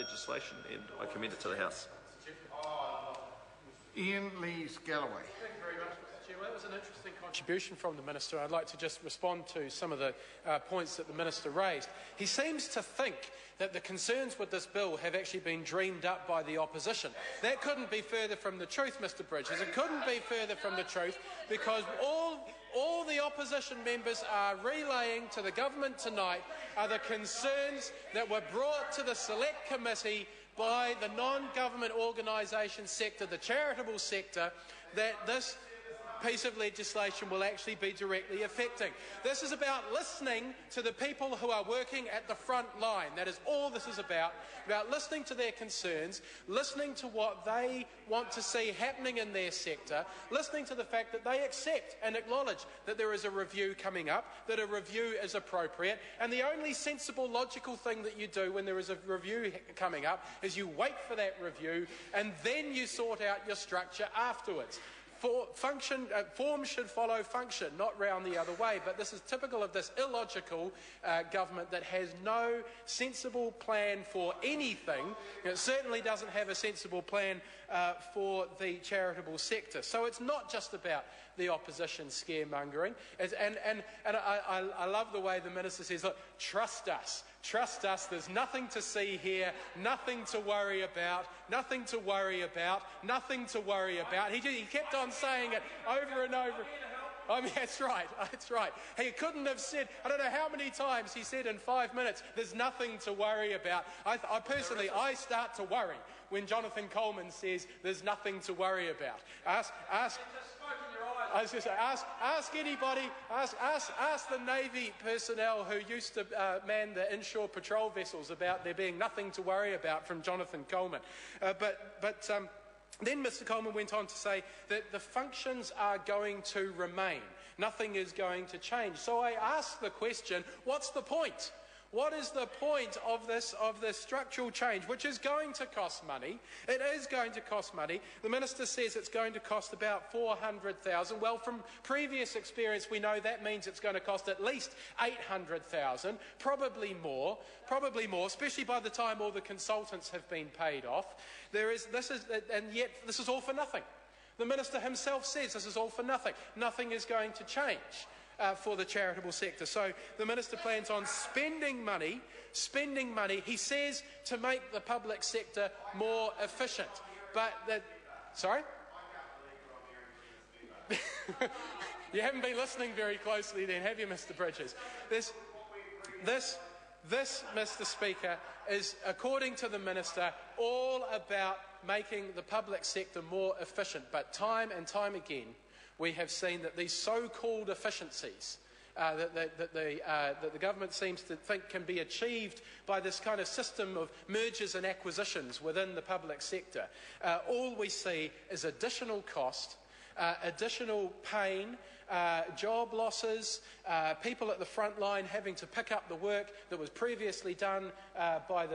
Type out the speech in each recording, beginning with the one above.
legislation, and I commend it to the House. Ian Lees-Galloway. Thank you very much, Mr. Chair. Well, that was an interesting contribution from the Minister. I'd like to just respond to some of the points that the Minister raised. He seems to think that the concerns with this bill have actually been dreamed up by the opposition. That couldn't be further from the truth, Mr. Bridges. It couldn't be further from the truth, because all the opposition members are relaying to the government tonight are the concerns that were brought to the Select Committee by the non-government organisation sector, the charitable sector, that this piece of legislation will actually be directly affecting. This is about listening to the people who are working at the front line. That is all this is about listening to their concerns, listening to what they want to see happening in their sector, listening to the fact that they accept and acknowledge that there is a review coming up, that a review is appropriate, and the only sensible, logical thing that you do when there is a review coming up is you wait for that review and then you sort out your structure afterwards. Form should follow function, not round the other way. But this is typical of this illogical government that has no sensible plan for anything. It certainly doesn't have a sensible plan for the charitable sector. So it's not just about the opposition scaremongering. And I love the way the Minister says, look, trust us. Trust us, there's nothing to see here, nothing to worry about, nothing to worry about, nothing to worry about. He kept on saying it over and over. I mean, that's right, that's right. He couldn't have said, I don't know how many times he said in 5 minutes, there's nothing to worry about. I personally start to worry when Jonathan Coleman says there's nothing to worry about. Ask anybody, ask the Navy personnel who used to man the inshore patrol vessels about there being nothing to worry about from Jonathan Coleman. Then Mr Coleman went on to say that the functions are going to remain. Nothing is going to change. So I ask the question, what's the point? What is the point of this structural change, which is going to cost money? It is going to cost money. The Minister says it's going to cost about $400,000. Well, from previous experience, we know that means it's going to cost at least $800,000, probably more, especially by the time all the consultants have been paid off. And yet this is all for nothing. The Minister himself says this is all for nothing. Nothing is going to change for the charitable sector. So the Minister plans on spending money, he says, to make the public sector more efficient. But sorry? You haven't been listening very closely then, have you, Mr Bridges? This, Mr Speaker, is, according to the Minister, all about making the public sector more efficient. But time and time again, we have seen that these so-called efficiencies that the government seems to think can be achieved by this kind of system of mergers and acquisitions within the public sector, all we see is additional cost, additional pain, job losses, people at the front line having to pick up the work that was previously done by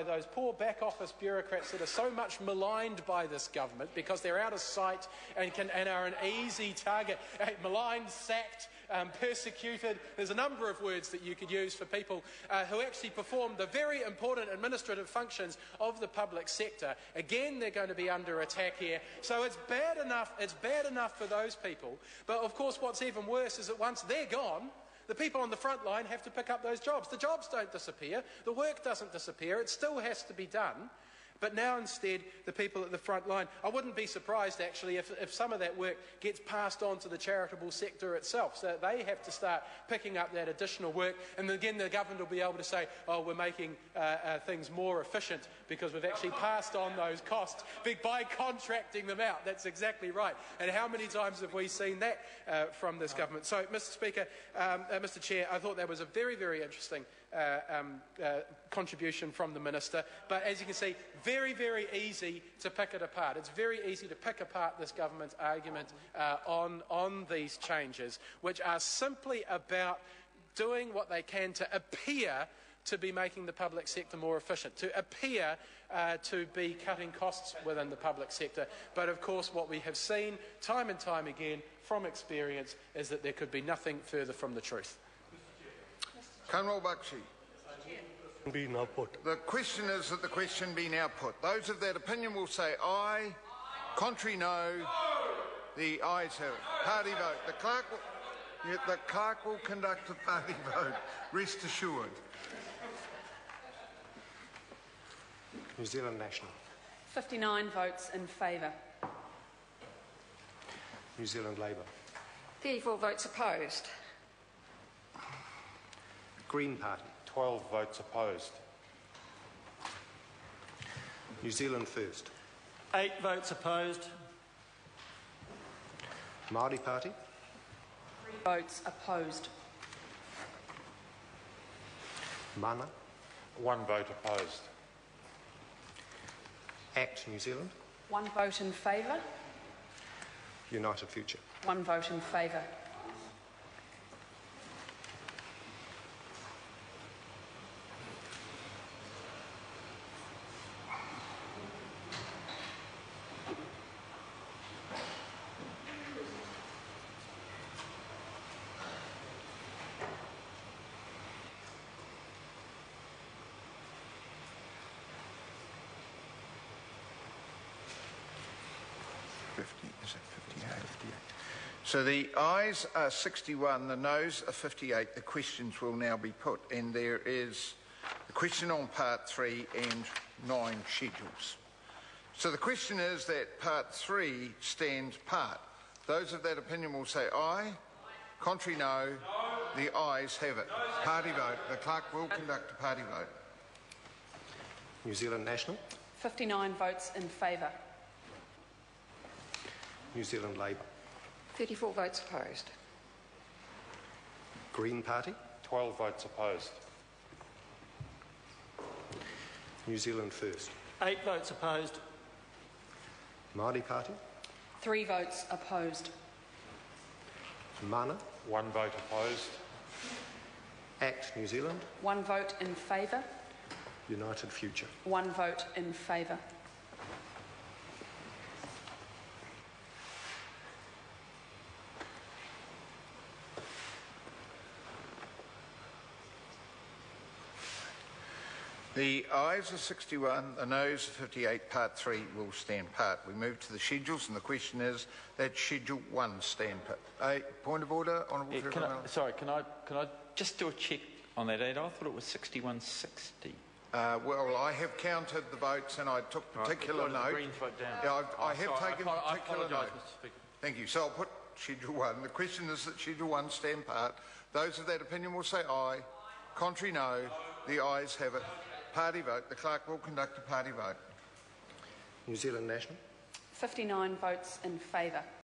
those poor back office bureaucrats that are so much maligned by this government because they're out of sight and are an easy target, maligned, sacked, persecuted. There's a number of words that you could use for people who actually perform the very important administrative functions of the public sector. Again, they're going to be under attack here. So it's bad enough for those people. But of course, what's even worse is that once they're gone, the people on the front line have to pick up those jobs. The jobs don't disappear. The work doesn't disappear. It still has to be done. But now instead, the people at the front line, I wouldn't be surprised actually if some of that work gets passed on to the charitable sector itself, so that they have to start picking up that additional work, and again the government will be able to say, oh, we're making things more efficient because we've actually passed on those costs by contracting them out. That's exactly right. And how many times have we seen that from this government? So, Mr Speaker, Mr Chair, I thought that was a very, very interesting contribution from the Minister, but as you can see, very, very easy to pick it apart. It's very easy to pick apart this government's argument on these changes, which are simply about doing what they can to appear to be making the public sector more efficient, to appear to be cutting costs within the public sector. But of course, what we have seen time and time again from experience is that there could be nothing further from the truth. Kanwal Bakshi. Be now put. The question is that the question be now put. Those of that opinion will say aye. Contrary, no. The ayes have it. Party vote. The clerk will conduct a party vote. Rest assured. New Zealand National. 59 votes in favour. New Zealand Labour. 34 votes opposed. Green Party. 12 votes opposed. New Zealand First. 8 votes opposed. Māori Party. 3 votes opposed. Mana. 1 vote opposed. ACT New Zealand. 1 vote in favour. United Future. 1 vote in favour. Is it 58? So the ayes are 61, the noes are 58. The questions will now be put, and there is a question on Part 3 and 9 schedules. So the question is that Part 3 stands part. Those of that opinion will say aye. Contrary, no. The ayes have it. Party vote. The clerk will conduct a party vote. New Zealand National. 59 votes in favour. New Zealand Labour. 34 votes opposed. Green Party. 12 votes opposed. New Zealand First. 8 votes opposed. Māori Party. 3 votes opposed. Mana. 1 vote opposed. ACT New Zealand. 1 vote in favour. United Future. 1 vote in favour. The ayes are 61, the noes are 58, Part 3 will stand part. We move to the schedules, and the question is that Schedule 1 stand part. Point of order, Honourable Trevor. Can I just do a check on that, Ed? I thought it was 6160. Well, I have counted the votes and I took particular note. Greens vote down. Yeah, I have taken I particular apologise, note. Mr. Speaker. Thank you. So I'll put Schedule 1. The question is that Schedule 1 stand part. Those of that opinion will say aye. Contrary, no. The ayes have it. Party vote. The clerk will conduct a party vote. New Zealand National. 59 votes in favour.